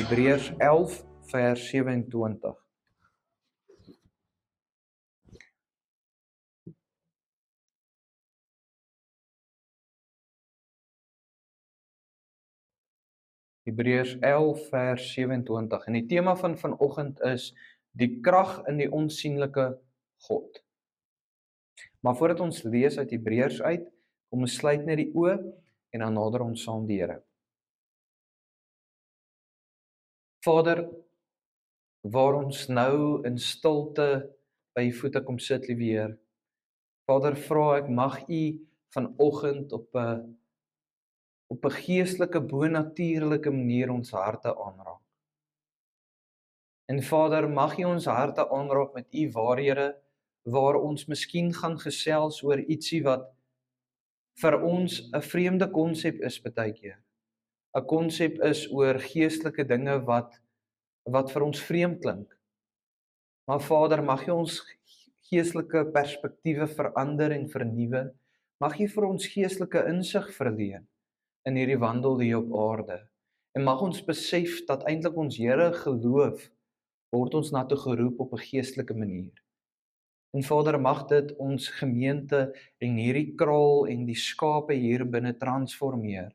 Hebreërs 11 vers 27. Hebreërs 11 vers 27. En die tema van vanoggend is die krag in die onsigbare God. Maar voordat ons lees uit Hebreërs uit, kom ons sluit net die oë en dan nader ons saam die Here. Vader, waar ons nou in stilte by u voete kom sit, liewe Heer. Vader, vra ek, mag u vanoggend op 'n geestelike, bonatuurlike manier ons harte aanraak. En Vader, mag u ons harte aanraak met u waarhede, waar ons miskien gaan gesels oor ietsie wat vir ons 'n vreemde konsep is baie keer. 'n Konsep is oor geestelike dinge wat vir ons vreemd klink. Maar Vader, mag u ons geestelike perspektiewe verander en vernuwe. Mag u vir ons geestelike insig verleen in hierdie wandel hier op aarde. En mag ons besef dat eintlik ons Here geloof, word ons na toe geroep op 'n geestelike manier. En Vader, mag dit ons gemeente en hierdie kraal en die skape hier binne transformeer.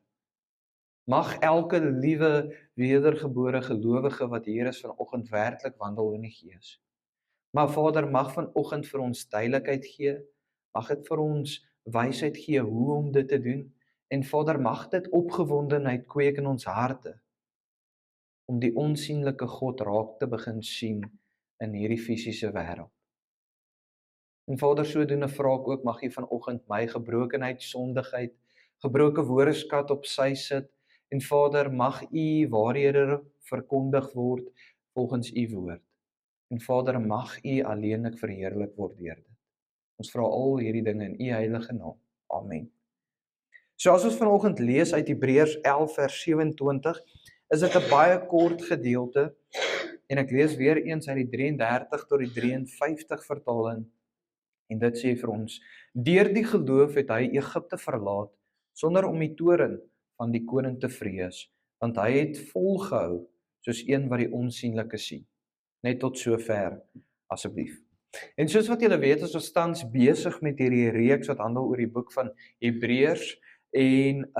Mag elke liewe wedergebore gelowige wat hier is vanoggend werklik wandel in die Gees. Maar Vader, mag vanoggend vir ons duidelikheid gee, mag dit vir ons wysheid gee hoe om dit te doen, en Vader, mag dit opgewondenheid kweek in ons harte, om die onsigbare God raak te begin sien in hierdie fisiese wêreld. En Vader, sodoende vra ek ook, mag u vanoggend my gebrokenheid, sondigheid, gebroke woordeskat op sy sit, en Vader, mag u waarhede verkondig word volgens u woord. En Vader, mag u alleenlik verheerlik word deur dit. Ons vra al hierdie dinge in u heilige naam. Amen. So as ons vanoggend lees uit Hebreërs 11 vers 27, is dit 'n baie kort gedeelte, en ek lees weer eens uit die 33 tot die 53 vertaling, en dit sê vir ons: deur die geloof het hy Egipte verlaat, sonder om die toorn van die koning te vrees, want hy het volgehou, soos een wat die onsigbare sien. Net tot sover, asseblief. En soos wat julle weet, is ons tans besig met hierdie reeks wat handel oor die boek van Hebreërs, en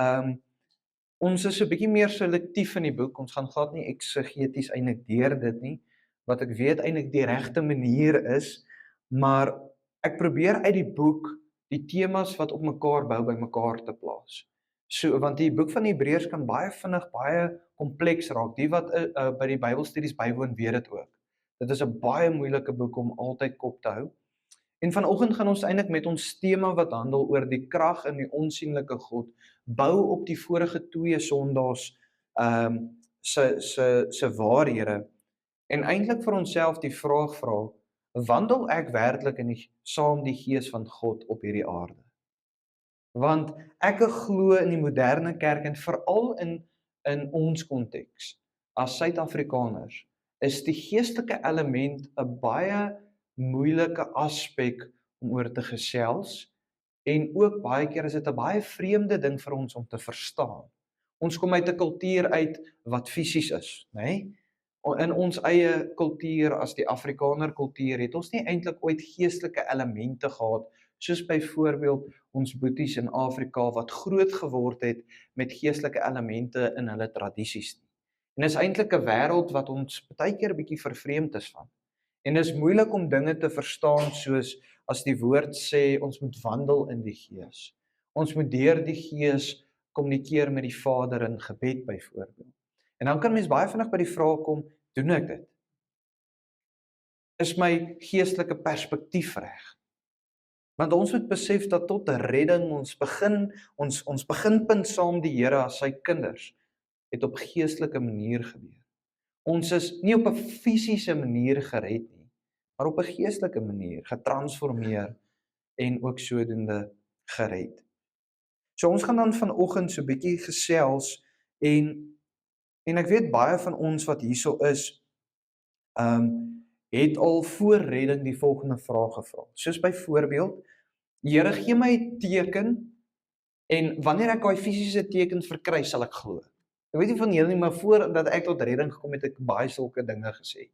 ons is 'n bietjie meer selektief in die boek. Ons gaan glad nie eksegeties eintlik deur dit nie, wat ek weet eintlik die regte manier is, maar ek probeer uit die boek die temas wat op mekaar bou by mekaar te plaas. So, want die boek van Hebreërs kan baie vinnig baie kompleks raak. Die wat by die Bybelstudies bywoon, weet dit ook. Dit is 'n baie moeilike boek om altyd kop te hou. En vanoggend gaan ons eintlik met ons tema wat handel oor die krag in die onsigbare God, bou op die vorige 2 Sondae se waarhede, en eintlik vir onsself die vraag vra: wandel ek werklik saam die Gees van God op hierdie aarde? Want ek glo in die moderne kerk, en veral in ons konteks as Suid-Afrikaners, is die geestelike element 'n baie moeilike aspek om oor te gesels, en ook baie keer is dit 'n baie vreemde ding vir ons om te verstaan. Ons kom uit 'n kultuur uit wat fisies is, nê? In ons eie kultuur as die Afrikaner kultuur het ons nie eintlik ooit geestelike elemente gehad, soos byvoorbeeld ons boeties in Afrika wat groot geword het met geestelike elemente in hulle tradisies nie. En is eintlik 'n wêreld wat ons baie keer 'n bietjie vervreemd is van. En is moeilik om dinge te verstaan soos as die woord sê ons moet wandel in die Gees. Ons moet deur die Gees kommunikeer met die Vader in gebed byvoorbeeld. En dan kan mens baie vinnig by die vraag kom, doen ek dit? Is my geestelike perspektief reg? Want ons moet besef dat tot 'n redding ons beginpunt saam die Here as sy kinders het op geestelike manier gebeur. Ons is nie op 'n fisiese manier gered nie, maar op 'n geestelike manier getransformeer en ook sodoende gered. So ons gaan dan vanoggend so 'n bietjie gesels, en ek weet baie van ons wat hierso is, het al voor redding die volgende vraag gevra. Soos byvoorbeeld: Here, gee my 'n teken, en wanneer ek daai fisiese teken verkry, sal ek glo. Ek weet nie van julle nie, maar voordat ek tot redding gekom het, ek baie sulke dinge gesê.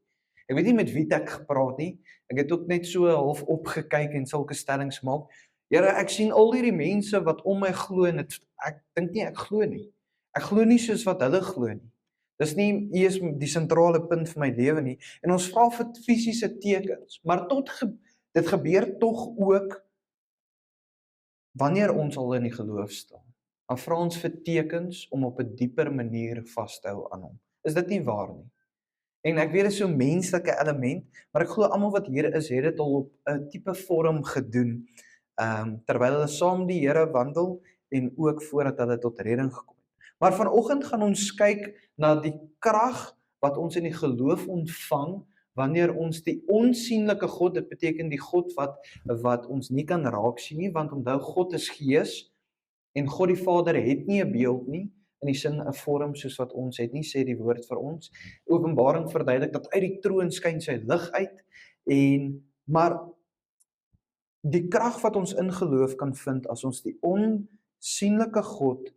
Ek weet nie met wie ek gepraat nie. Ek het ook net so half opgekyk en sulke stellings maak. Here, ek sien al hierdie mense wat om my glo en ek dink nie ek glo nie. Ek glo nie soos wat hulle glo nie. Dis nie eers die sentrale punt vir my lewe nie. En ons vra vir fisiese tekens, maar dit gebeur tog ook wanneer ons al in die geloof staan. Dan vra ons vir tekens om op 'n dieper manier vas te hou aan hom. Is dit nie waar nie? En ek weet dit is so 'n menslike element, maar ek glo almal wat hier is, het dit al op 'n tipe vorm gedoen, terwyl hulle saam die Here wandel en ook voordat hulle tot redding gekom het. Maar vanoggend gaan ons kyk na die krag wat ons in die geloof ontvang wanneer ons die onsigbare God, dit beteken die God wat ons nie kan raak sien nie, want onthou God is gees en God die Vader het nie 'n beeld nie, in die sin 'n vorm soos wat ons het nie, sê die woord vir ons. Openbaring verduidelik dat uit die troon skyn sy lig uit, maar die krag wat ons in geloof kan vind as ons die onsigbare God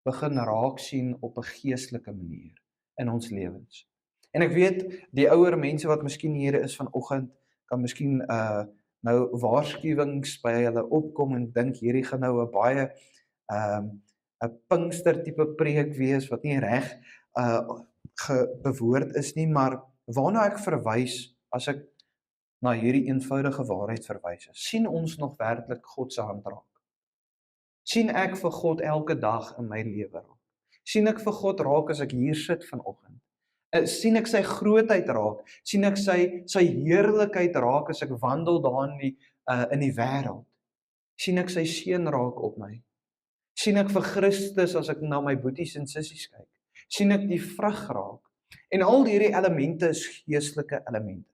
begin raak sien op 'n geestelike manier in ons lewens. En ek weet, die ouer mense wat miskien hier is vanoggend, kan miskien nou waarskuwings by hulle opkom en dink hierdie gaan nou 'n baie 'n Pinkster tipe preek wees wat nie reg bewoord is nie, maar waarna ek verwys as ek na hierdie eenvoudige waarheid verwys, sien ons nog werklik God se hand raak? Sien ek vir God elke dag in my lewe raak? Sien ek vir God raak as ek hier sit vanoggend? Sien ek sy grootheid raak? Sien ek sy heerlikheid raak as ek wandel daar in die wêreld? Sien ek sy seën raak op my? Sien ek vir Christus as ek na my boeties en sissies kyk? Sien ek die vrug raak? En al hierdie elemente is geestelike elemente.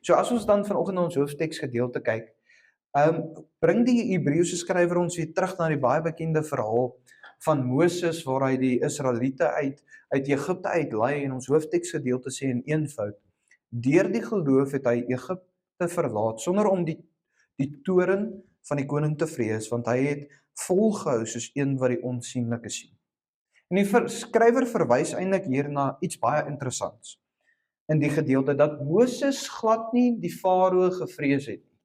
So as ons dan vanoggend na ons hoofteks gedeelte kyk, bring die Hebreëse skrywer ons weer terug na die baie bekende verhaal van Moses waar hy die Israeliete uit Egipte uitlei, en ons hoofteks gedeelte sê in eenvoud: deur die geloof het hy Egipte verlaat sonder om die toorn van die koning te vrees, want hy het volgehou soos een wat die onsigbare sien. En die skrywer verwys eintlik hier na iets baie interessants in die gedeelte, dat Moses glad nie die Farao gevrees het nie.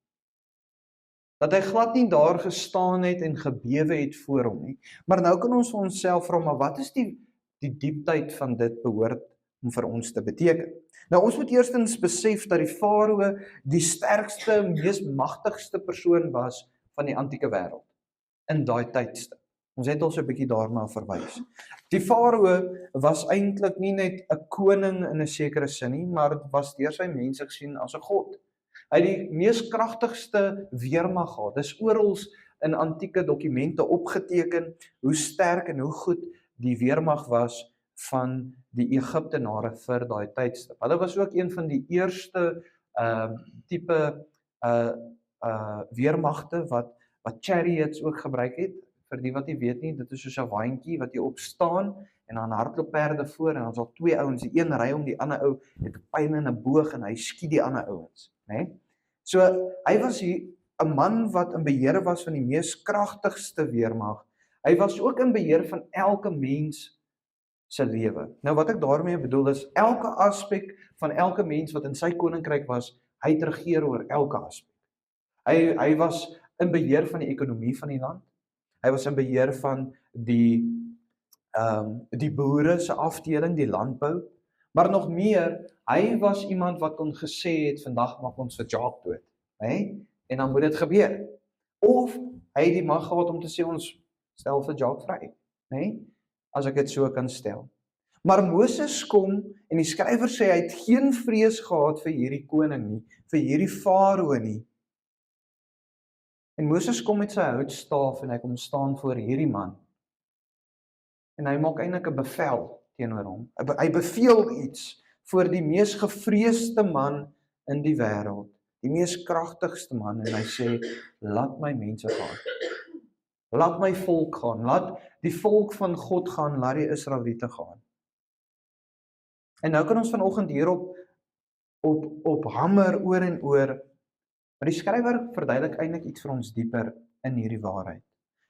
Dat hy glad nie daar gestaan het en gebewe het voor hom nie. Maar nou kan ons vir onsself vra, maar wat is die diepteid van dit behoort om vir ons te beteken? Nou ons moet eerstens besef dat die Farao die sterkste, mees magtigste persoon was van die antieke wêreld in daai tydstip. Ons het al so 'n bietjie daarna verwys. Die Farao was eintlik nie net 'n koning in 'n sekere sin nie, maar dit was deur sy mense gesien as 'n god. Hy het die mees kragtigste weermag gehad. Dis oral in antieke dokumente opgeteken hoe sterk en hoe goed die weermag was van die Egiptenare vir daai tydstip. Hulle was ook een van die eerste tipe weermagte wat chariots ook gebruik het. Vir die wat nie weet nie, dit is soos 'n waantjie wat jy opstaan en dan hardloop perde voor en dan is daar twee ouens, die een ry om die ander ou met 'n pyl en 'n boog en hy skiet die ander ouens, né? So hy was hier 'n man wat in beheer was van die mees kragtigste weermag. Hy was ook in beheer van elke mens se lewe. Nou wat ek daarmee bedoel is, elke aspek van elke mens wat in sy koninkryk was, hy het regeer oor elke aspek. Hy was in beheer van die ekonomie van die land. Hy was in beheer van die boere se afdeling, die landbou. Maar nog meer, hy was iemand wat kon gesê het, vandag maak ons vir Jacques dood, né? En dan moet dit gebeur. Of hy het die mag gehad om te sê ons stel vir Jacques vry, né? As ek dit so kan stel. Maar Moses kom en die skrywer sê hy het geen vrees gehad vir hierdie koning nie, vir hierdie Farao nie. En Moses kom met sy houtstaaf en hy kom staan voor hierdie man. En hy maak eintlik 'n bevel teenoor hom. Hy beveel iets voor die mees gevreesde man in die wêreld, die mees kragtigste man, en hy sê, laat my mense gaan. Laat my volk gaan, laat die volk van God gaan, laat die Israeliete gaan. En nou kan ons vanoggend hierop op hamer oor en oor, maar die skrywer verduidelik eintlik iets vir ons dieper in hierdie waarheid.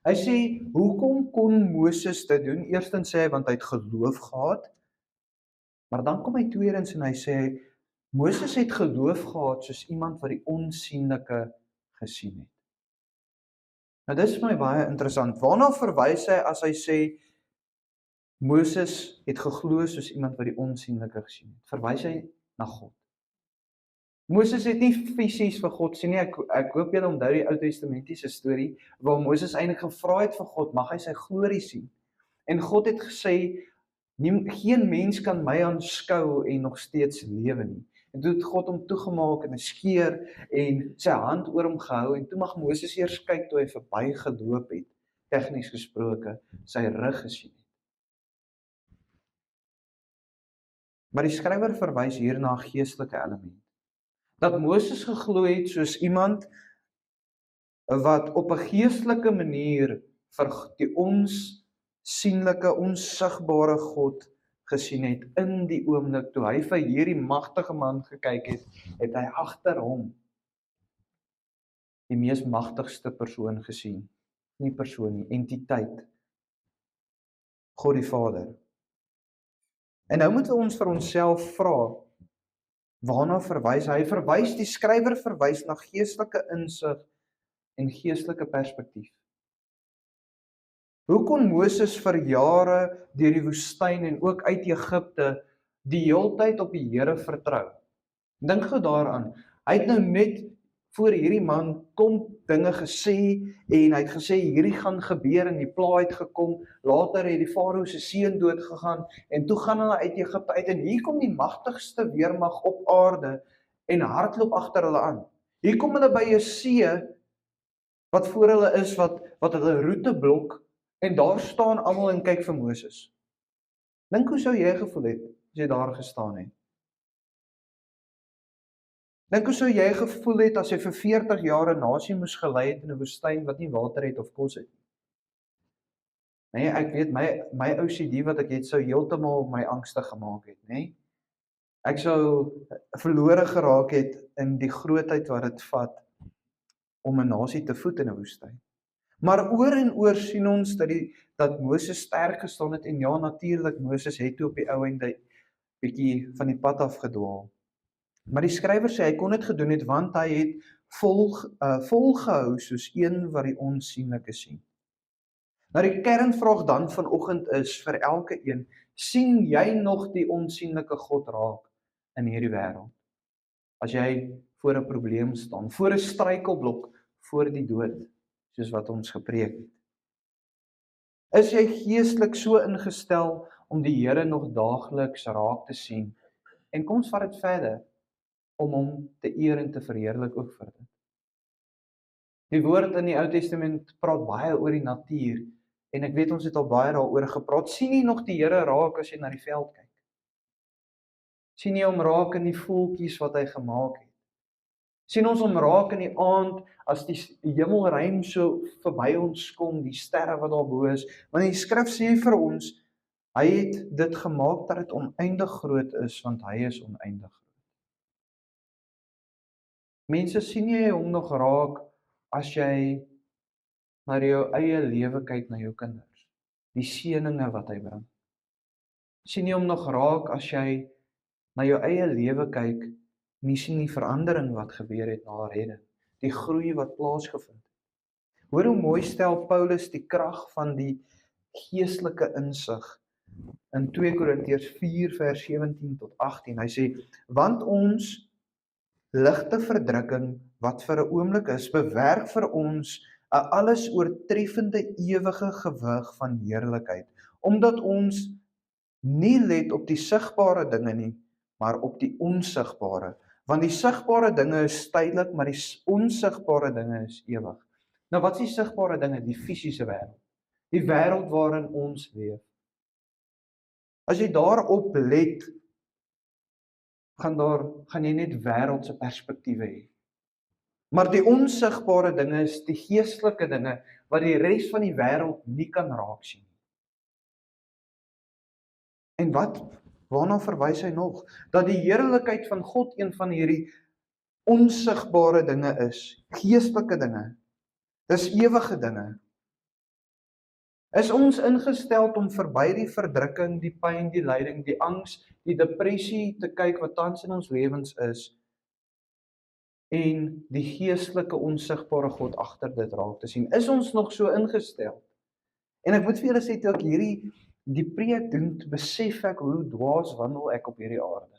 Hy sê, hoekom kon Moses dit doen? Eerstens sê hy, want hy het geloof gehad, maar dan kom hy tweedens en hy sê, Moses het geloof gehad soos iemand wat die onsienlike gesien het. Nou dis vir my baie interessant. Waarna verwys hy as hy sê, Moses het geglo soos iemand wat die onsienlike gesien het? Verwys hy na God? Moses het nie fisies vir God sien nie. Ek hoop julle onthou die Ou Testamentiese storie waar Moses eintlik gevra het vir God, mag hy sy glorie sien? En God het gesê, geen mens kan my aanskou en nog steeds lewe nie. En toe het God hom toegemaak in 'n skeur en sy hand oor hom gehou en toe mag Moses eers kyk toe hy verby geloop het, tegnies gesproke, sy rug gesien het. Maar die skrywer verwys hier na 'n geestelike element. Dat Moses geglo het soos iemand wat op 'n geestelike manier vir die onsienlike, onsigbare God gesien het in die oomblik toe hy vir hierdie magtige man gekyk het, het hy agter hom die mees magtigste persoon gesien. Nie persoon nie, entiteit. God die Vader. En nou moet ons vir onsself vra, waarna verwys hy? Die skrywer verwys na geestelike insig en geestelike perspektief. Hoe kon Moses vir jare deur die woestyn en ook uit Egipte die heeltyd op die Here vertrou? Dink gou daaraan. Hy het nou net voor hierdie man kom dinge gesê en hy het gesê hierdie gaan gebeur en die plaag het gekom. Later het die farao se seun dood gegaan en toe gaan hulle uit Egipte uit en hier kom die magtigste weermag op aarde en hardloop agter hulle aan. Hier kom hulle by 'n see wat voor hulle is wat hulle roete blok en daar staan almal en kyk vir Moses. Dink hoe sou jy gevoel het as jy daar gestaan het? Dink hoe sou jy gevoel het as jy vir 40 jaar 'n nasie moes gelei het in 'n woestyn wat nie water het of kos het? Nee, ek weet my OCD wat ek het sou heeltemal my angstig gemaak het, nê? Ek sou verlore geraak het in die grootheid wat dit vat om 'n nasie te voed in 'n woestyn. Maar oor en oor sien ons dat Moses sterk gestaan het en ja, natuurlik Moses het toe op die ou einde bietjie van die pad af gedwaal. Maar die skrywer sê hy kon dit gedoen het want hy het volgehou soos een wat die onsienlike sien. Nou die kernvraag dan vanoggend is vir elke een, sien jy nog die onsienlike God raak in hierdie wêreld? As jy voor 'n probleem staan, voor 'n struikelblok, voor die dood, soos wat ons gepreek het. Is jy geestelik so ingestel om die Here nog daagliks raak te sien? En kom ons vat dit verder, om hom te eer en te verheerlik ook vir dit. Die woord in die Ou Testament praat baie oor die natuur, en ek weet ons het al baie daaroor gepraat. Sien jy nog die Here raak as jy na die veld kyk? Sien jy hom raak in die voeltjies wat hy gemaak het? Sien ons hom raak in die aand as die hemelruim so verby ons kom, die sterre wat daarbo is, want die skrif sê vir ons, hy het dit gemaak dat dit oneindig groot is, want hy is oneindig groot. Mense, sien jy hom nog raak as jy na jou eie lewe kyk, na jou kinders, die seëninge wat hy bring? Sien jy hom nog raak as jy na jou eie lewe kyk en jy sien die verandering wat gebeur het na redding, die groei wat plaasgevind het? Hoor hoe mooi stel Paulus die krag van die geestelike insig in 2 Korintiërs 4 vers 17 tot 18. Hy sê, want ons ligte verdrukking wat vir 'n oomblik is, bewerk vir ons 'n alles oortreffende ewige gewig van heerlikheid, omdat ons nie let op die sigbare dinge nie, maar op die onsigbare. Want die sigbare dinge is tydelik, maar die onsigbare dinge is ewig. Nou wat is die sigbare dinge? Die fisiese wêreld. Die wêreld waarin ons leef. As jy daarop let, gaan jy net wêreldse perspektiewe hê. Maar die onsigbare dinge is die geestelike dinge wat die res van die wêreld nie kan raak sien. En waarna verwys hy nog? Dat die heerlikheid van God een van hierdie onsigbare dinge is, geestelike dinge. Dis ewige dinge. Is ons ingestel om verby die verdrukking, die pyn, die lyding, die angs, die depressie te kyk wat tans in ons lewens is en die geestelike onsigbare God agter dit raak te sien? Is ons nog so ingestel? En ek moet vir julle sê, toe ek die preek doen, besef ek hoe dwaas wandel ek op hierdie aarde.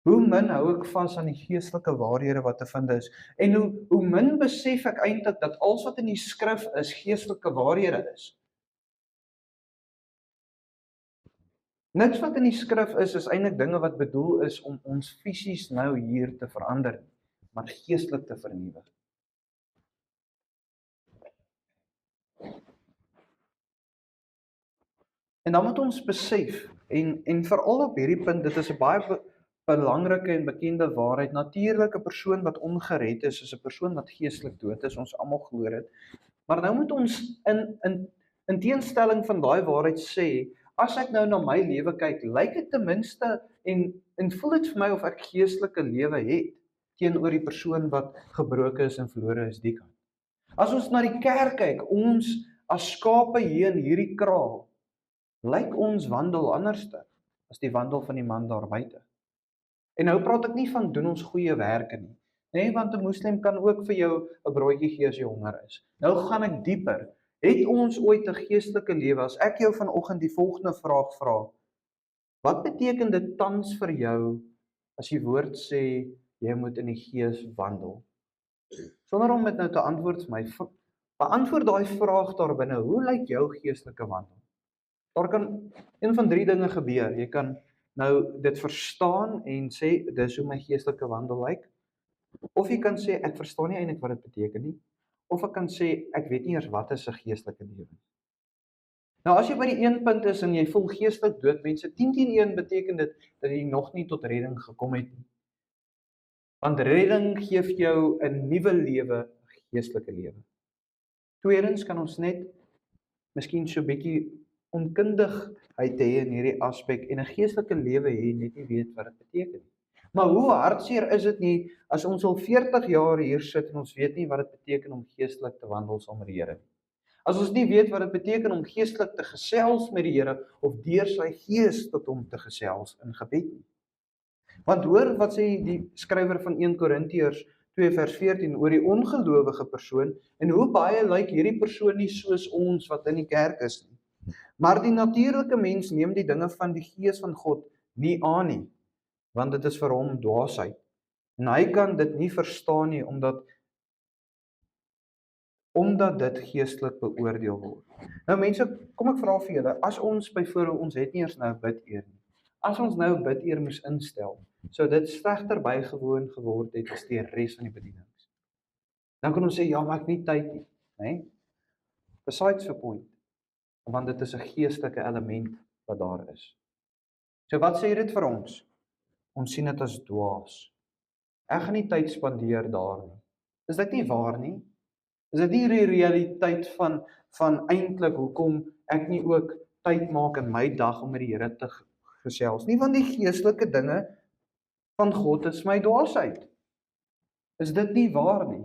Hoe min hou ek vas aan die geestelike waarhede wat te vind is, en hoe min besef ek eintlik dat alles wat in die skrif is, geestelike waarhede is. Niks wat in die skrif is eintlik dinge wat bedoel is om ons fisies nou hier te verander, maar geestelik te vernuwe. En dan moet ons besef, en veral op hierdie punt, dit is 'n baie belangrike en bekende waarheid. Natuurlik 'n persoon wat ongered is 'n persoon wat geestelik dood is, ons almal glo dit. Maar nou moet ons in teenstelling van daai waarheid sê, as ek nou na my lewe kyk, lyk dit ten minste en voel dit vir my of ek geestelike lewe het teenoor die persoon wat gebroken is en verlore is die kant. As ons na die kerk kyk, ons as skape hier in hierdie kraal, lyk ons wandel anderste as die wandel van die man daar buite. En nou praat ek nie van doen ons goeie werke nie. Nee, want 'n moslim kan ook vir jou 'n broodjie gee as jy honger is. Nou gaan ek dieper. Het ons ooit 'n geestelike lewe? As ek jou vanoggend die volgende vraag vra, wat beteken dit tans vir jou as die woord sê jy moet in die gees wandel? Sonder om dit nou te antwoord vir my, beantwoord daai vraag daar binne. Hoe lyk jou geestelike wandel? Daar kan een van 3 dinge gebeur. Jy kan nou dit verstaan en sê, dis hoe my geestelike wandel lyk. Of jy kan sê, ek verstaan nie eintlik wat dit beteken nie. Of ek kan sê, ek weet nie eers wat is 'n geestelike lewe nie. Nou as jy by die een punt is en jy voel geestelik dood, mense, 10-10-1 beteken dit dat jy nog nie tot redding gekom het nie. Want redding gee vir jou 'n nuwe lewe, 'n geestelike lewe. Tweedens kan ons net miskien so 'n bietjie onkundigheid hê in hierdie aspek en 'n geestelike lewe hê net nie weet wat dit beteken nie. Maar hoe hartseer is dit nie as ons al 40 jaar hier sit en ons weet nie wat dit beteken om geestelik te wandel saam met die Here nie. As ons nie weet wat dit beteken om geestelik te gesels met die Here of deur sy gees tot hom te gesels in gebed nie. Want hoor wat sê die skrywer van 1 Korintiërs 2 vers 14 oor die ongelowige persoon en hoe baie lyk hierdie persoon nie soos ons wat in die kerk is nie. Maar die natuurlike mens neem die dinge van die gees van God nie aan nie, want dit is vir hom dwaasheid. En hy kan dit nie verstaan nie, omdat dit geestelik beoordeel word. Nou mense, kom ek vra vir julle, as ons byvoorbeeld, ons het nie eers nou bideer nie. As ons nou bideer moes instel, sou dit slegter bygewoon geword het as die res van die bedienings. Dan kan ons sê, ja, maar ek nie tyd nie, né? Besides the point, want dit is 'n geestelike element wat daar is. So wat sê dit vir ons? Ons sien dit as dwaas. Ek gaan nie tyd spandeer daar nie. Is dit nie waar nie? Is dit nie die realiteit van eintlik hoekom ek nie ook tyd maak in my dag om met die Here te gesels nie, want die geestelike dinge van God is my dwaasheid. Is dit nie waar nie?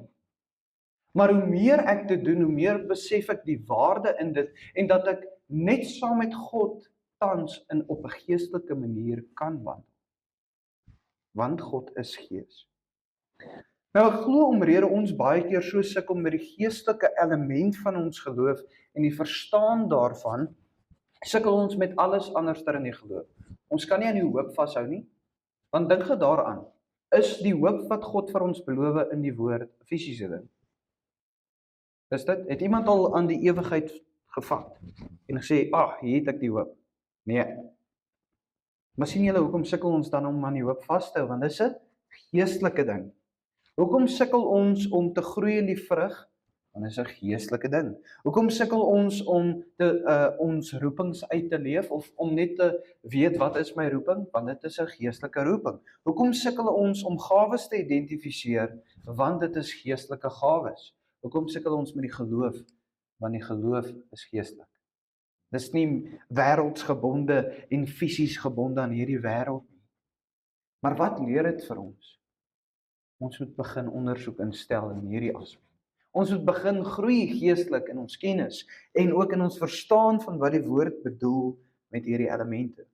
Maar hoe meer ek dit doen, hoe meer besef ek die waarde in dit en dat ek net saam met God tans op 'n geestelike manier kan wandel. Want God is gees. Nou ek glo omrede ons baie keer so sukkel met die geestelike element van ons geloof en die verstaan daarvan, sukkel ons met alles anderster in die geloof. Ons kan nie aan die hoop vashou nie, want dink gou daaraan, is die hoop wat God vir ons beloof in die woord 'n fisiese ding? Is dit? Het iemand al aan die ewigheid gevat en gesê, hier het ek die hoop? Nee. Maar sien julle, hoekom sukkel ons dan om aan die hoop vas te hou? Want dis 'n geestelike ding. Hoekom sukkel ons om te groei in die vrug? Want dit is 'n geestelike ding. Hoekom sukkel ons om ons roepings uit te leef of om net te weet wat is my roeping? Want dit is 'n geestelike roeping. Hoekom sukkel ons om gawes te identifiseer? Want dit is geestelike gawes. Hoekom sukkel ons met die geloof? Want die geloof is geestelik. Dis nie wêreldsgebonde en fisies gebonde aan hierdie wêreld nie. Maar wat leer dit vir ons? Ons moet begin ondersoek instel in hierdie aspek. Ons moet begin groei geestelik in ons kennis en ook in ons verstaan van wat die woord bedoel met hierdie elemente.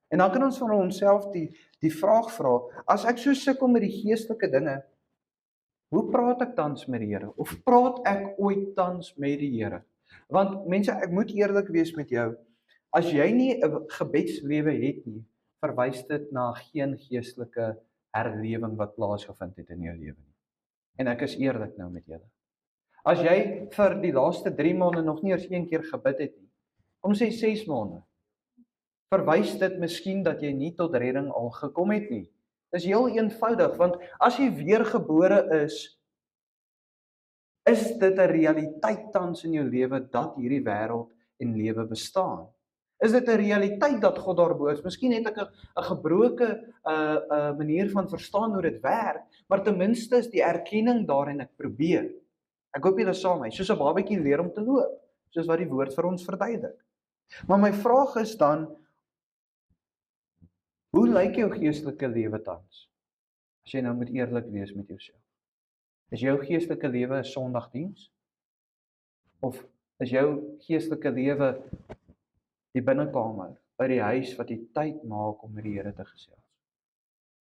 En dan kan ons van onsself die vraag vra, as ek so sukkel met die geestelike dinge, hoe praat ek tans met die Here? Of praat ek ooit tans met die Here? Want mense, ek moet eerlik wees met jou, as jy nie 'n gebedslewe het nie, verwys dit na geen geestelike herlewing wat plaasgevind het in jou lewe nie. En ek is eerlik nou met julle. As jy vir die laaste 3 maande nog nie eers een keer gebid het nie, kom sê 6 maande, verwys dit miskien dat jy nie tot redding al gekom het nie. Dis heel eenvoudig, want as jy weergebore is dit 'n realiteit tans in jou lewe dat hierdie wêreld en lewe bestaan? Is dit 'n realiteit dat God daarbo is? Miskien het ek 'n gebroke manier van verstaan hoe dit werk, maar ten minste is die erkenning daar en ek probeer. Ek hoop julle saam met my, soos 'n babatjie leer om te loop, soos wat die woord vir ons verduidelik. Maar my vraag is dan, hoe lyk jou geestelike lewe tans? As jy nou moet eerlik wees met jouself. Is jou geestelike lewe 'n Sondagdiens? Of is jou geestelike lewe die binnekamer by die huis wat jy tyd maak om met die Here te gesels?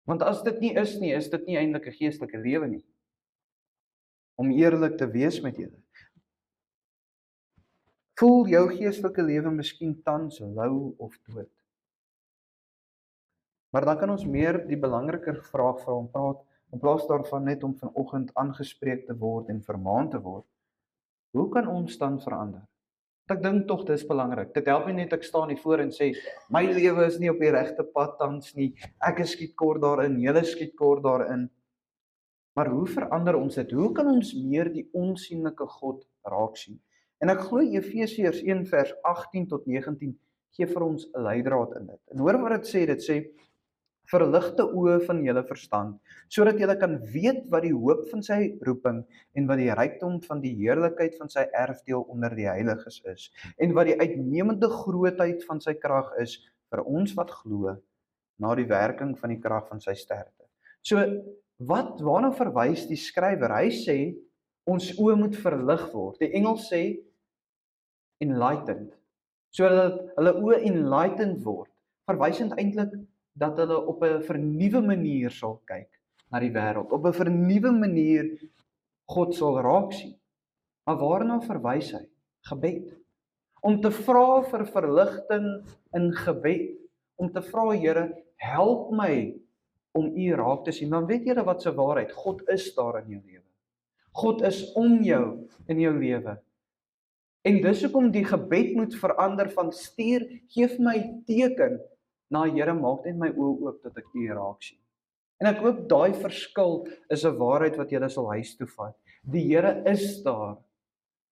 Want as dit nie is nie, is dit nie eintlik 'n geestelike lewe nie. Om eerlik te wees met julle. Voel jou geestelike lewe miskien tans lou of dood? Maar dan kan ons meer die belangriker vraag vir hom praat, in plaas daarvan net om vanoggend aangespreek te word en vermaan te word. Hoe kan ons dan verander? Ek dink tog dis belangrik. Dit help nie net ek staan hier voor en sê, my lewe is nie op die regte pad tans nie, ek skiet kort daarin, julle skiet kort daarin. Maar hoe verander ons dit? Hoe kan ons meer die onsigbare God raak sien? En ek glo Efesiërs 1 vers 18 tot 19 gee vir ons 'n leidraad in dit. En hoor wat dit sê, verlig die oë van julle verstand, sodat julle kan weet wat die hoop van sy roeping en wat die rykdom van die heerlikheid van sy erfdeel onder die heiliges is, en wat die uitnemende grootheid van sy krag is vir ons wat glo, na die werking van die krag van sy sterkte. So, waarna verwys die skrywer? Hy sê, ons oë moet verlig word. Die Engels sê, enlightened. So dat hulle oë enlightened word, verwysend eintlik dat hulle op 'n vernuwe manier sal kyk na die wêreld, op 'n vernuwe manier God sal raak sien. Maar waarna verwys hy? Gebed. Om te vra vir verligting in gebed, om te vra, Here, help my om U raak te sien. Dan weet julle wat se waarheid, God is daar in jou lewe. God is om jou in jou lewe. En dis hoekom die gebed moet verander van stuur, geef my teken, na Here, maak net my oë oop dat ek U raak sien. En ek hoop daai verskil is 'n waarheid wat julle sal huis toe vat. Die Here is daar.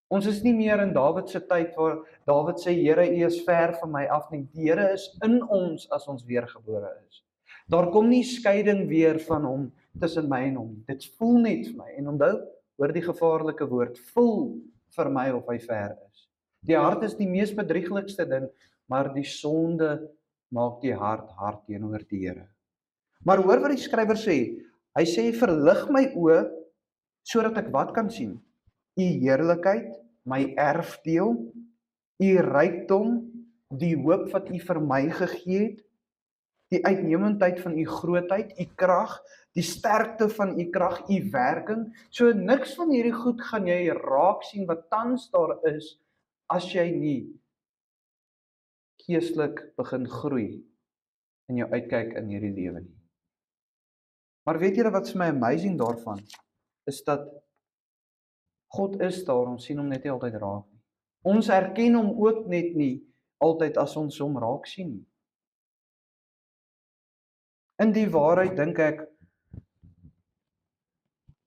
Ons is nie meer in Dawid se tyd waar Dawid sê, Here, U is ver van my af nie. Die Here is in ons as ons weergebore is. Daar kom nie skeiding weer van hom tussen my en hom. Dit voel net vir my. En onthou, hoor die gevaarlike woord, voel vir my of hy ver is. Die hart is die mees bedrieglikste ding, maar die sonde maak die hart hard teenoor die Here. Maar hoor wat die skrywer sê. Hy sê, verlig my oë, sodat ek wat kan sien? U heerlikheid, my erfdeel, U rykdom, die hoop wat U vir my gegee het, die uitnemendheid van U grootheid, U krag, die sterkte van U krag, U werking. So niks van hierdie goed gaan jy raak sien wat tans daar is, as jy nie geestelik begin groei in jou uitkyk in hierdie lewe nie. Maar weet julle wat vir my amazing daarvan is, dat God is daar, ons sien hom net nie altyd raak nie. Ons erken hom ook net nie altyd as ons hom raak sien nie. In die waarheid dink ek,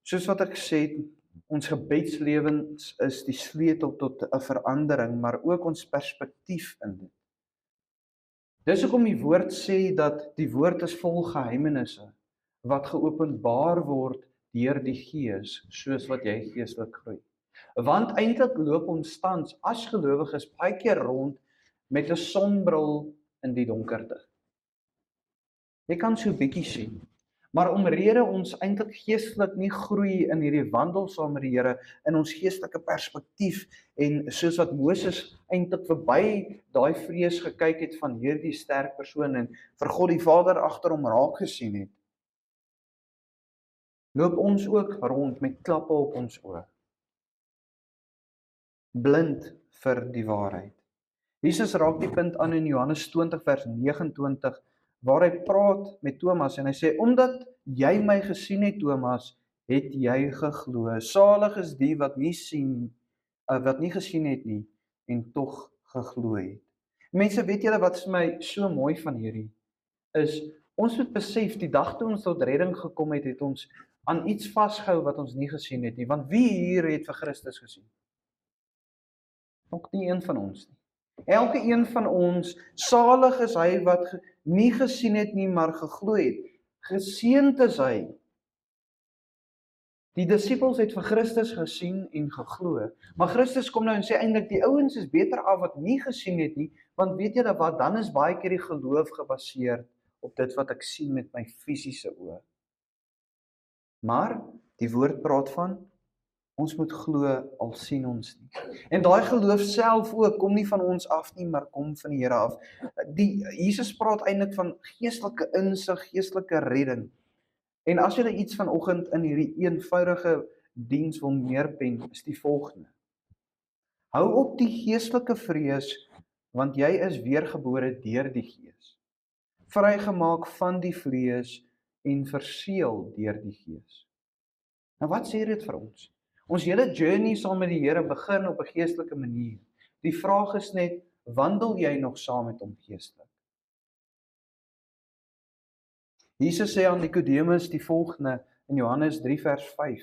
soos wat ek sê, ons gebedslewens is die sleutel tot 'n verandering, maar ook ons perspektief in dit. Dis hoekom die woord sê dat die woord is vol geheimenisse wat geopenbaar word deur die Gees, soos wat jy geestelik groei. Want eintlik loop ons tans as gelowiges baie keer rond met 'n sonbril in die donkerte. Jy kan so bietjie sien, Maar omrede ons eintlik geestelik nie groei in hierdie wandel saam met die Here, in ons geestelike perspektief, en soos wat Moses eintlik verby daai vrees gekyk het van hierdie sterk persoon en vir God die Vader agter hom raak gesien het, loop ons ook rond met klappe op ons oë, blind vir die waarheid. Jesus raak die punt aan in Johannes 20 vers 29, waar hy praat met Thomas en hy sê, omdat jy my gesien het, Thomas, het jy geglo. Salig is die wat nie gesien het nie en tog geglo het. Mense, weet julle wat vir my so mooi van hierdie is, ons moet besef, die dag toe ons tot redding gekom het, het ons aan iets vasgehou wat ons nie gesien het nie, want wie hier het vir Christus gesien? Nog nie een van ons nie. Elke een van ons, salig is hy wat nie gesien het nie, maar geglo het. Geseënd is hy. Die disippels het vir Christus gesien en geglo. Maar Christus kom nou en sê eintlik die ouens is beter af wat nie gesien het nie, want weet julle wat, dan is baie keer die geloof gebaseer op dit wat ek sien met my fisiese oë. Maar die woord praat van ons moet glo al sien ons nie. En daai geloof self ook kom nie van ons af nie, maar kom van die Here af. Jesus praat eintlik van geestelike insig, geestelike redding. En as jy iets vanoggend in hierdie eenvoudige diens wil neerpen, is die volgende. Hou op die geestelike vrees, want jy is weergebore deur die Gees. Vrygemaak van die vlees en verseël deur die Gees. Nou wat sê dit vir ons? Ons hele journey saam met die Here begin op 'n geestelike manier. Die vraag is net, wandel jy nog saam met hom geestelik? Jesus sê aan Nikodemus die volgende in Johannes 3 vers 5.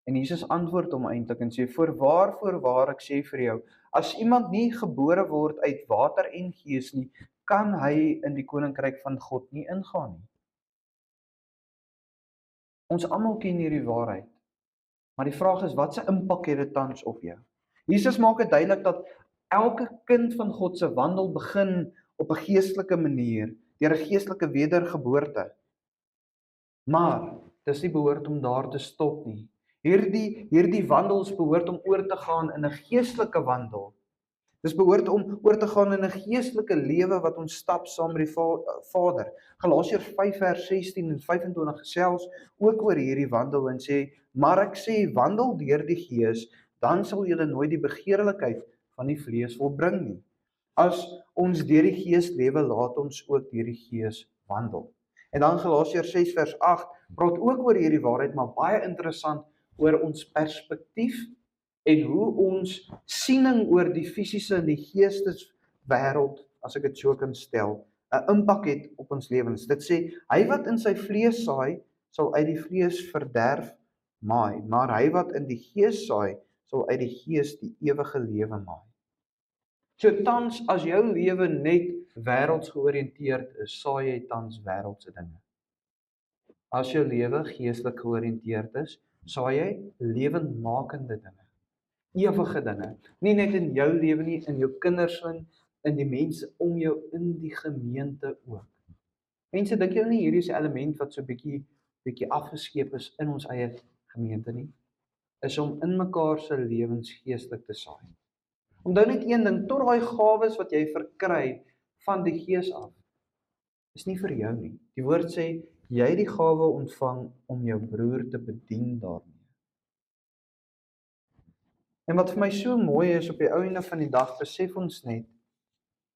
En Jesus antwoord hom eintlik en sê, voorwaar ek sê vir jou, as iemand nie gebore word uit water en gees nie, kan hy in die koninkryk van God nie ingaan nie. Ons almal ken hierdie waarheid. Maar die vraag is, wat se impak het dit tans op jou? Jesus maak dit duidelik dat elke kind van God se wandel begin op 'n geestelike manier, deur 'n geestelike wedergeboorte. Maar dis nie behoort om daar te stop nie. Hierdie wandels behoort om oor te gaan in 'n geestelike wandel. Dis behoort om oor te gaan in 'n geestelike lewe wat ons stap saam met die Vader. Galasiërs 5 vers 16 en 25 gesels ook oor hierdie wandel en sê, maar ek sê, wandel deur die Gees, dan sal julle nooit die begeerlikheid van die vlees volbring nie. As ons deur die Gees lewe, laat ons ook deur die Gees wandel. En dan Galasiërs 6 vers 8 praat ook oor hierdie waarheid, maar baie interessant oor ons perspektief en hoe ons siening oor die fisiese en die geesteswêreld, as ek dit so kan stel, 'n impak het op ons lewens. Dit sê, hy wat in sy vlees saai, sal uit die vlees verderf maai, maar hy wat in die Gees saai, sal uit die Gees die ewige lewe maai. So tans, as jou lewe net wêrelds georiënteerd is, saai jy tans wêreldse dinge. As jou lewe geestelik georiënteerd is, saai jy lewendmakende dinge, ewige dinge. Nie net in jou lewe nie, in jou kinders in die mense om jou, in die gemeente ook. Mense, dink jy nie hierdie is 'n element wat so bietjie afgeskeep is in ons eie gemeente nie? Is om in mekaar se lewens geestelik te saai. Onthou net een ding, tot daai gawes wat jy verkry van die Gees af, is nie vir jou nie. Die woord sê, jy het die gawe ontvang om jou broer te bedien daarmee. En wat vir my so mooi is, op die einde van die dag besef ons net,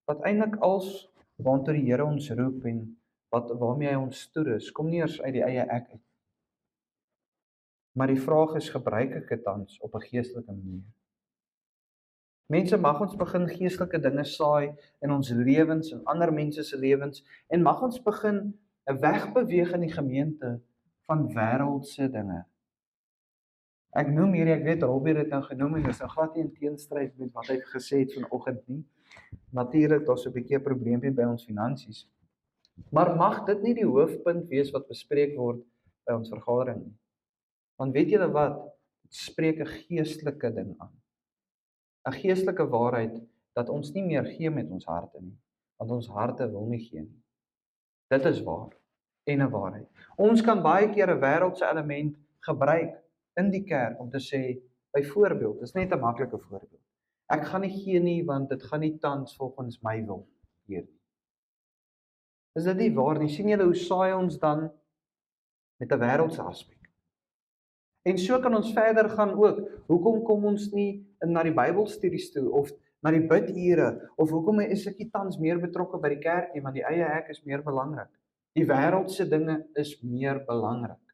wat eintlik als waartoe die Here ons roep en waarmee hy ons toerus, kom nie eers uit die eie ek uit. Maar die vraag is, gebruik ek dit tans op 'n geestelike manier? Mense, mag ons begin geestelike dinge saai in ons lewens en ander mense se lewens, en mag ons begin 'n wegbeweeg in die gemeente van wêreldse dinge. Ek noem hierdie, ek weet Robbie het dit nou genoem en dis nou glad nie in teenstryd met wat hy gesê het vanoggend nie. Natuurlik, daar's 'n bietjie 'n probleempie by ons finansies. Maar mag dit nie die hoofpunt wees wat bespreek word by ons vergadering nie. Want weet julle wat? Dit spreek 'n geestelike ding aan. 'n Geestelike waarheid dat ons nie meer gee met ons harte nie, want ons harte wil nie gee nie. Dit is waar. en 'n waarheid. Ons kan baie keer 'n wêreldse element gebruik in die kerk om te sê, byvoorbeeld, dis net 'n maklike voorbeeld. Ek gaan nie gee nie want dit gaan nie tans volgens my wil gebeur nie. Is dit nie waar nie? Sien julle hoe saai ons dan met 'n wêreldse aspek? En so kan ons verder gaan ook. Hoekom kom ons nie na die Bybelstudies toe of na die bidure of hoekom is ek nie tans meer betrokke by die kerk nie, want die eie ek is meer belangrik. Die wêreldse dinge is meer belangrik.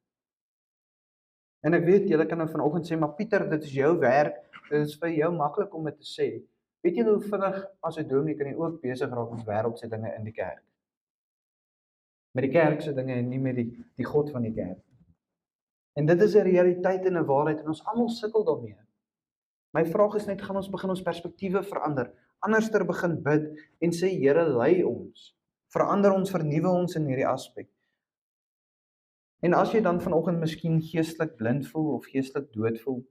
En ek weet julle kan nou vanoggend sê, maar Pieter, dit is jou werk. Dit is vir jou maklik om dit te sê. Weet julle hoe vinnig as 'n dominee kan jy ook besig raak met wêreldse dinge in die kerk? Met die kerk se dinge en nie met die God van die kerk. En dit is 'n realiteit en 'n waarheid en ons almal sukkel daarmee. My vraag is net, gaan ons begin ons perspektiewe verander, anderster begin bid en sê Here lei ons, verander ons, vernuwe ons in hierdie aspek. En as jy dan vanoggend miskien geestelik blind voel of geestelik dood voel,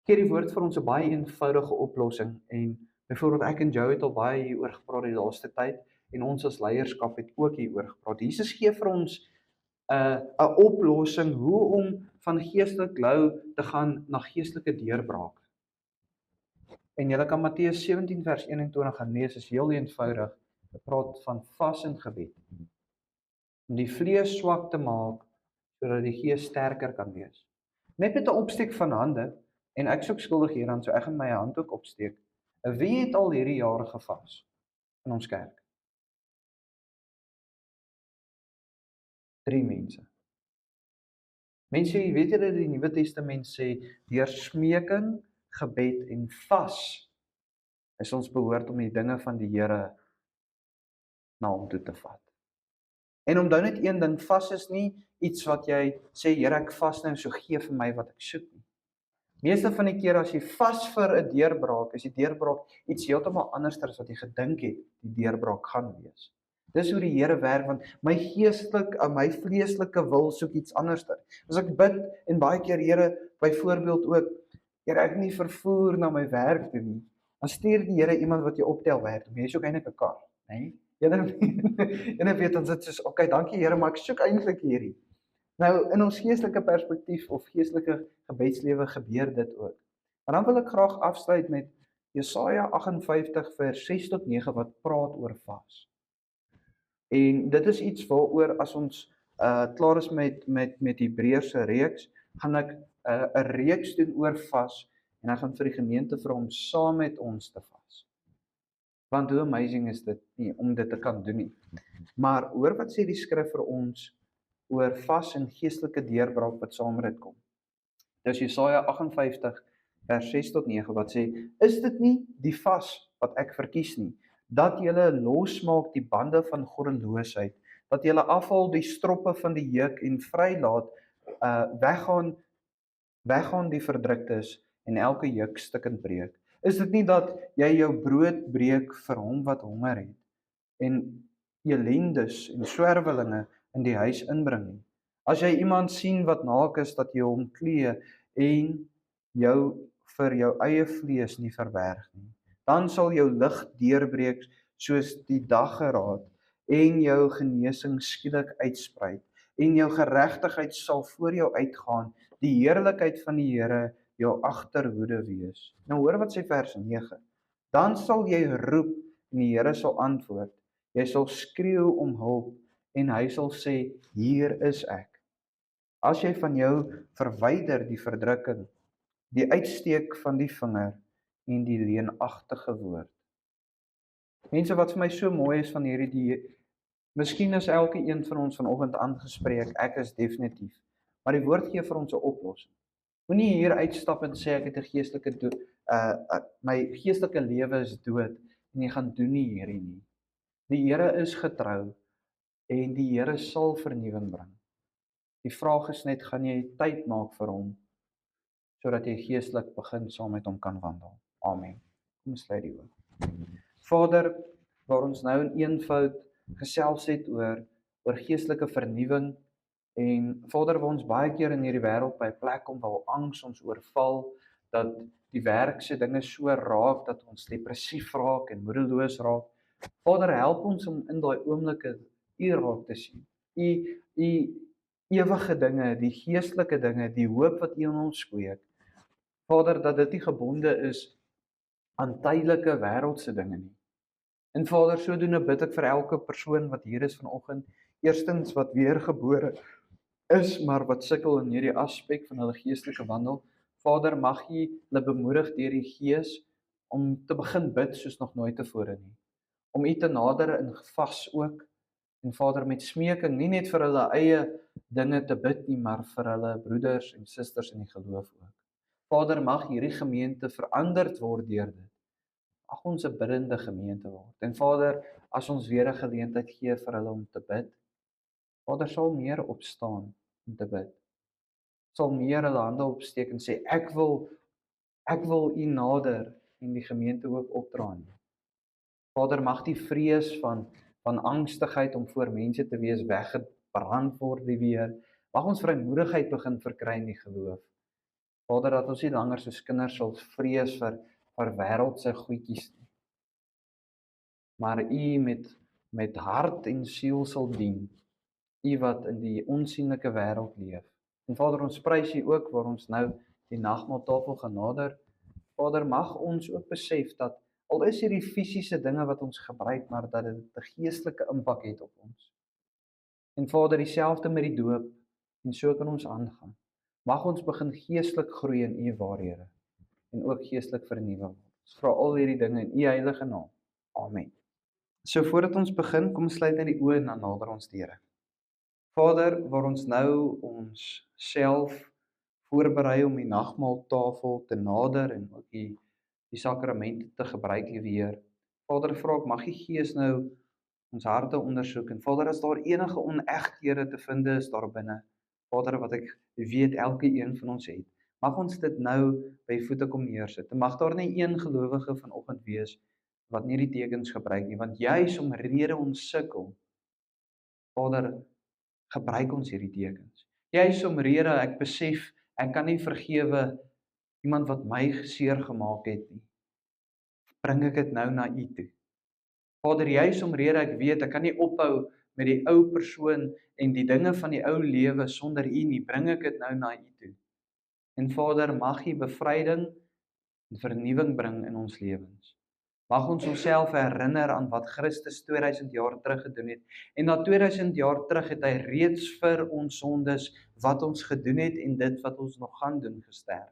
gee die woord vir ons 'n baie eenvoudige oplossing en byvoorbeeld ek en Joe het al baie hieroor gepraat die laaste tyd en ons as leierskap het ook hieroor gepraat. Jesus gee vir ons 'n oplossing hoe om van geestelik lou te gaan na geestelike deurbraak. En jy kan Matteus 17 vers 21 gaan lees, is heel eenvoudig. Dit praat van vas en gebed. Om die vlees swak te maak sodat die gees sterker kan wees. Net met 'n opsteek van hande en ek soek skuldig hieraan, so ek gaan my hand ook opsteek. Wie het al hierdie jare gevas in ons kerk? 3 mense. Mense, weet julle die Nuwe Testament sê deur smeking, gebed en vas is ons behoort om die dinge van die Here na hom toe te vat. En onthou net een ding, vas is nie iets wat jy sê Here ek vas nou so gee vir my wat ek soek nie. Meeste van die keer as jy vas vir 'n deurbraak, is die deurbraak iets heeltemal anders as wat jy gedink het die deurbraak gaan wees. Dis hoe die Here werk, want my vleeslike wil soek iets anderster. As ek bid en baie keer Here, byvoorbeeld ook, Here ek nie vervoer na my werk toe nie, dan stuur die Here iemand wat jou optel werk, jy soek eintlik 'n kar, né? Jy weet dan sit soos, okay, dankie Here, maar ek soek eintlik hierdie. Nou, in ons geestelike perspektief of geestelike gebedslewe gebeur dit ook. Maar dan wil ek graag afsluit met Jesaja 58 vers 6 tot 9 wat praat oor vas. En dit is iets waaroor as ons klaar is met Hebreëse reeks, gaan ek 'n reeks doen oor vas en ek gaan vir die gemeente vra om saam met ons te vas. Want hoe amazing is dit nie om dit te kan doen nie. Maar hoor wat sê die skrif vir ons oor vas en geestelike deurbraak wat saam met dit kom. Dis Jesaja 58 vers 6 tot 9 wat sê, is dit nie die vas wat ek verkies nie, dat julle losmaak die bande van goddeloosheid, dat julle afhaal die stroppe van die juk en vrylaat, weggaan die verdruktes en elke juk stukkend breek. Is dit nie dat jy jou brood breek vir hom wat honger het en elendes en swerwelinge in die huis inbring nie? As jy iemand sien wat naak is, dat jy hom klee en jou vir jou eie vlees nie verberg nie, dan sal jou lig deurbreek soos die daggeraad en jou genesing skielik uitsprei en jou geregtigheid sal voor jou uitgaan, die heerlikheid van die Here jou agterhoede wees. Nou hoor wat sê vers 9. Dan sal jy roep en die Here sal antwoord. Jy sal skreeu om hulp en hy sal sê, hier is ek. As jy van jou verwyder die verdrukking, die uitsteek van die vinger en die leenagtige woord. Mense, wat vir my so mooi is van hierdie miskien is elke een van ons vanoggend aangespreek, ek is definitief, maar die woord gee vir ons 'n oplossing. Moenie hier uitstap en sê ek het 'n geestelike my geestelike lewe is dood en jy gaan doen nie hierdie nie. Die Here is getrou en die Here sal vernuwing bring. Die vraag is net, gaan jy tyd maak vir hom sodat jy geestelik begin saam met hom kan wandel. Amen. Kom sluit die oë. Vader, waar ons nou in eenvoud gesels het oor geestelike vernuwing en Vader, waar ons baie keer in hierdie wêreld by 'n plek kom waar angs ons oorval, dat die werkse dinge so raak dat ons depressief raak en moedeloos raak. Vader, help ons om in daai oomblikke U raak te sien. U ewige dinge, die geestelike dinge, die hoop wat U in ons kweek. Vader, dat dit nie gebonde is aan tydelike wêreldse dinge nie. En Vader, sodoende bid ek vir elke persoon wat hier is vanoggend, eerstens wat weergebore is, maar wat sukkel in hierdie aspek van hulle geestelike wandel. Vader, mag U hulle bemoedig deur die Gees om te begin bid soos nog nooit tevore nie. Om U te nader in vas ook, en Vader, met smeking, nie net vir hulle eie dinge te bid nie, maar vir hulle broeders en susters in die geloof ook. Vader, mag hierdie gemeente veranderd word deur dit. Mag ons 'n biddende gemeente word. En Vader, as ons weer 'n geleentheid gee vir hulle om te bid, Vader, sal meer opstaan om te bid. Sal meer hulle hande opsteek en sê ek wil U nader en die gemeente ook opdra nie. Vader, mag die vrees van angstigheid om voor mense te wees weggebrand word weer. Mag ons vrymoedigheid begin verkry in die geloof. Vader, dat ons nie langer soos kinders sal vrees vir wêreldse goedjies nie, maar U met hart en siel sal dien. U wat in die onsigbare wêreld leef. En Vader, ons prys U ook waar ons nou die nagmaaltafel genader. Vader, mag ons ook besef dat al is hierdie fisiese dinge wat ons gebruik, maar dat dit 'n geestelike impak het op ons. En Vader, dieselfde met die doop, en so kan ons aangaan. Mag ons begin geestelik groei in U waarhede en ook geestelik vernuwe word. Ons vra al hierdie dinge in U heilige naam. Amen. So voordat ons begin, kom sluit net die oë en dan nader ons die Here. Vader, waar ons nou ons self voorberei om die nagmaaltafel te nader en ook die sakramente te gebruik weer. Vader, vra ek, mag U Gees nou ons harte ondersoek en Vader, as daar enige onegthede te vind is daar binne, Vader, wat ek weet elke een van ons het, mag ons dit nou by U voete kom neersit. En mag daar nie een gelowige vanoggend wees wat nie die tekens gebruik nie, want juis omrede ons sukkel, Vader, gebruik ons hierdie tekens. Juis omrede ek besef ek kan nie vergewe iemand wat my seer gemaak het nie, bring ek dit nou na U toe. Vader, juis omrede ek weet ek kan nie ophou met die ou persoon en die dinge van die ou lewe sonder U nie, bring ek dit nou na U toe. En Vader, mag U bevryding en vernuwing bring in ons lewens. Mag ons onsself herinner aan wat Christus 2000 jaar terug gedoen het. En na 2000 jaar terug het hy reeds vir ons sondes wat ons gedoen het en dit wat ons nog gaan doen gesterf.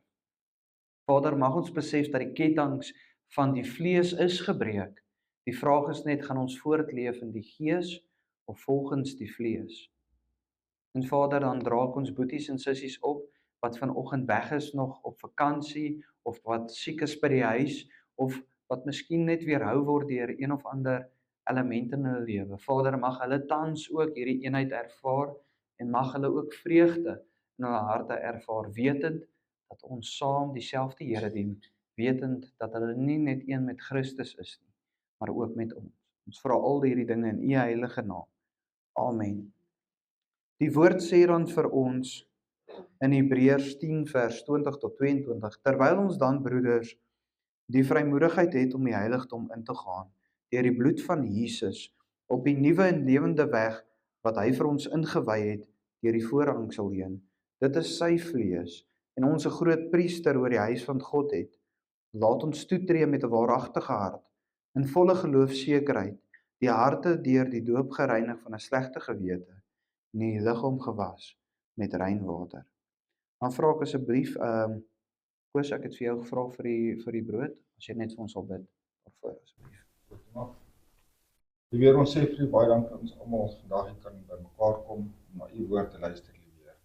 Vader, mag ons besef dat die kettinge van die vlees is gebreek. Die vraag is net, gaan ons voortleef in die Gees of volgens die vlees? En Vader, dan dra ek ons boeties en sissies op wat vanoggend weg is nog op vakansie of wat siek is by die huis of wat miskien net weerhou word deur een of ander element in hulle lewe. Vader, mag hulle tans ook hierdie eenheid ervaar en mag hulle ook vreugde in hulle harte ervaar, wetend dat ons saam dieselfde Here dien, wetend dat hulle nie net een met Christus is nie, maar ook met ons. Ons vra al hierdie dinge in U heilige naam. Amen. Die woord sê dan vir ons in Hebreërs 10 vers 20 tot 22, terwyl ons dan, broeders, die vrymoedigheid het om die heiligdom in te gaan, deur die bloed van Jesus, op die nuwe en lewende weg, wat hy vir ons ingewy het, deur die voorhangsel heen. Dit is sy vlees, en ons 'n groot priester oor die huis van God het. Laat ons toetree met 'n waaragtige hart, in volle geloofsekerheid, die harte deur die doop gereinig van 'n slegte gewete, en die liggaam gewas met rein water. Dan vra ek asseblief, Koos, ek het vir jou gevra vir die brood, as jy net vir ons sal bid, daarvoor asseblief. Die Here, ons sê vir U baie dankie dat ons almal vandag hier kan bymekaar kom om na U woord te luister, liewe Here.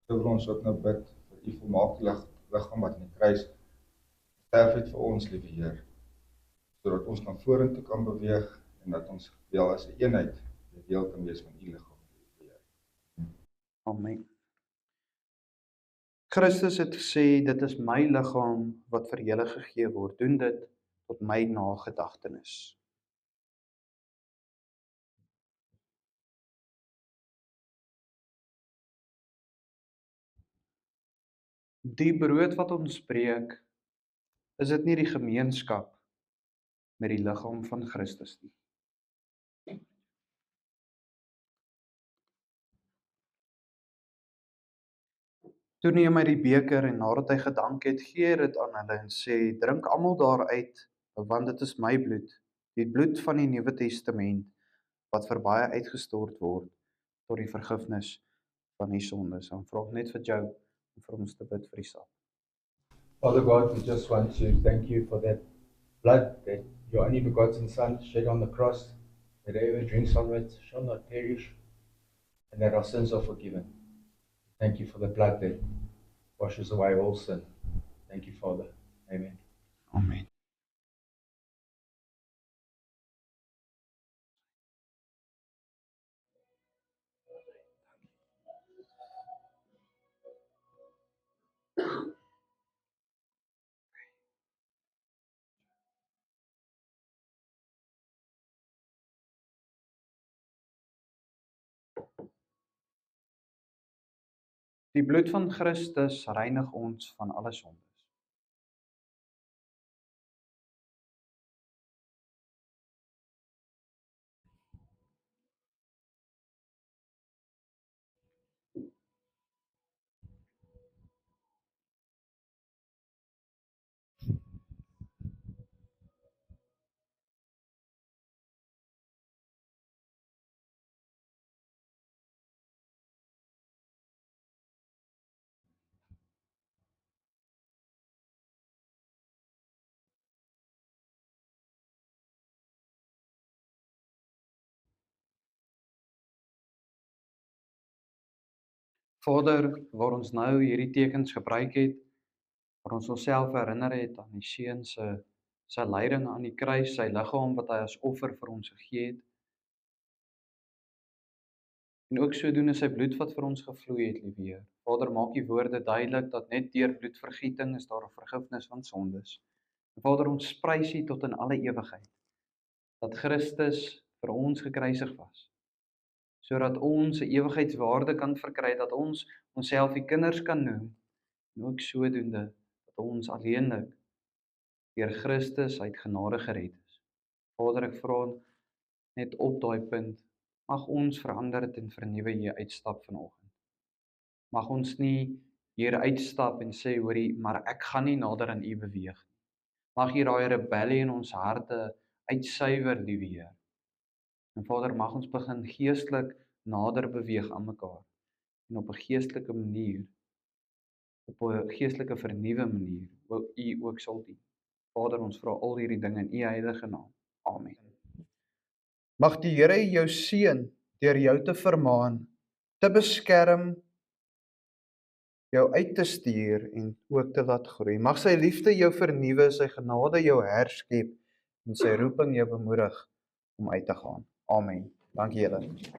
So wil ons ook nou bid vir U volmaakte liggaam wat in die kruis sterf het vir ons, liewe Here, sodat ons na vorentoe kan beweeg en dat ons wel as 'n eenheid deel kan wees van U liggaam, liewe Here. Amen. Christus het gesê, dit is my liggaam wat vir julle gegee word. Doen dit tot my nagedagtenis. Die brood wat ons breek, is dit nie die gemeenskap met die liggaam van Christus nie. Toe neem hy die beker en nadat hy gedank het, gee hy dit aan hulle en sê, drink almal daaruit, want dit is my bloed, die bloed van die Nuwe Testament, wat vir baie uitgestort word tot die vergifnis van die sondes. En vra net vir jou om vir ons te bid vir die saak. Father God, we just want to thank you for that blood that your only begotten Son shed on the cross, that whoever drinks of it shall not perish, and that our sins are forgiven. Thank you for the blood that washes away all sin. Thank you, Father. Amen. Amen. Die bloed van Christus reinig ons van alle sondes. Vader, waar ons nou hierdie tekens gebruik het, waar ons onsself herinner het aan die Seun sy lyding aan die kruis, sy liggaam wat hy as offer vir ons gegee het, en ook sodoende sy bloed wat vir ons gevloei het, liewe Heer. Vader, maak U woorde duidelik dat net deur bloedvergieting is daar 'n vergifnis van sondes. En Vader, ons prys U tot in alle ewigheid dat Christus vir ons gekruisig was, sodat ons 'n ewigheidswaarde kan verkry, dat ons onsself die kinders kan noem, en ook sodoende dat ons alleenlik deur Christus uit genade gered is. Vader, ek vra net op daai punt, mag ons verander en vernuwe hier uitstap vanoggend. Mag ons nie hier uitstap en sê, hoorie, maar ek gaan nie nader aan U beweeg nie. Mag hier daai rebellie in ons harte uitsuiwer, liewe Heer. En Vader, mag ons begin geestelik nader beweeg aan mekaar en op 'n geestelike manier, op 'n geestelike vernuwe manier, U ook sal dien. Vader, ons vra al hierdie dinge in U heilige naam. Amen. Mag die Here jou seën deur jou te vermaan, te beskerm, jou uit te stuur en ook te laat groei. Mag sy liefde jou vernuwe, sy genade jou herskep en sy roeping jou bemoedig om uit te gaan. Amen. Dankie julle.